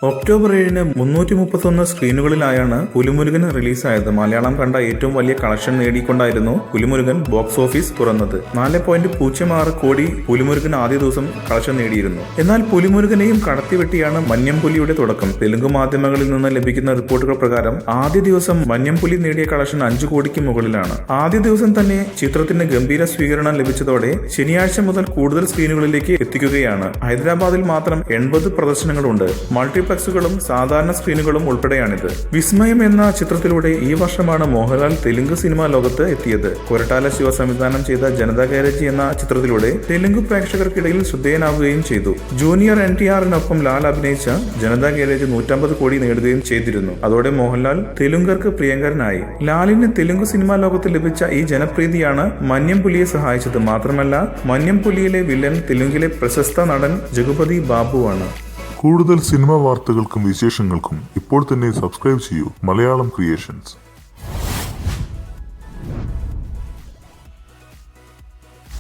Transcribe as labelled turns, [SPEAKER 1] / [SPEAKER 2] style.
[SPEAKER 1] October 7-ന് 331 സ്ക്രീനുകളിലായാണ് Pulimurugan റിലീസായത്. Malayalam കണ്ട ഏറ്റവും വലിയ കളക്ഷൻ നേടിക്കൊണ്ടായിരുന്നു പുലിമുരുകൻ ബോക്സ് ഓഫീസ് തുറന്നത്. 4.06 കോടി പുലിമുരുകൻ ആദ്യ ദിവസം കളക്ഷൻ നേടിയിരുന്നു. എന്നാൽ പുലിമുരുകനെയും കടത്തിവെട്ടിയാണ് മന്യംപുലിയുടെ തുടക്കം. തെലുങ്ക് മാധ്യമങ്ങളിൽ നിന്ന് ലഭിക്കുന്ന റിപ്പോർട്ടുകൾ പ്രകാരം ആദ്യ ദിവസം മന്യംപുലി നേടിയ കളക്ഷൻ 5 കോടിക്ക് മുകളിലാണ്. ആദ്യ ദിവസം തന്നെ ചിത്രത്തിന് ഗംഭീര സ്വീകരണം ലഭിച്ചതോടെ ശനിയാഴ്ച മുതൽ കൂടുതൽ സ്ക്രീനുകളിലേക്ക് എത്തിക്കുകയാണ്. ഹൈദരാബാദിൽ മാത്രം 80 പ്രദർശനങ്ങളുണ്ട്. മൾട്ടിപ്ലക്സുകളും സാധാരണ സ്ക്രീനുകളും ഉൾപ്പെടെയാണിത്. വിസ്മയം എന്ന ചിത്രത്തിലൂടെ ഈ വർഷമാണ് മോഹൻലാൽ തെലുങ്ക് സിനിമാ ലോകത്ത് എത്തിയത്. കൊരട്ടാല ശിവ സംവിധാനം ചെയ്ത ജനതാ ഗാരേജ് എന്ന ചിത്രത്തിലൂടെ തെലുങ്ക് പ്രേക്ഷകർക്കിടയിൽ ശ്രദ്ധേയനാവുകയും ചെയ്തു. ജൂനിയർ NTRനൊപ്പം ലാൽ അഭിനയിച്ച ജനതാ ഗാരേജ് 150 കോടി നേടുകയും ചെയ്തിരുന്നു. അതോടെ മോഹൻലാൽ തെലുങ്കർക്ക് പ്രിയങ്കരനായി. ലാലിന് തെലുങ്ക് സിനിമാ ലോകത്ത് ലഭിച്ച ഈ ജനപ്രീതിയാണ് മന്യംപുലിയെ സഹായിച്ചത്. മാത്രമല്ല മന്യംപുലിയിലെ വില്ലൻ തെലുങ്കിലെ പ്രശസ്ത നടൻ ജഗപതി ബാബുവാണ്.
[SPEAKER 2] കൂടുതൽ സിനിമാ വാർത്തകൾക്കും വിശേഷങ്ങൾക്കും ഇപ്പോൾ തന്നെ സബ്സ്ക്രൈബ് ചെയ്യൂ മലയാളം ക്രിയേഷൻസ്.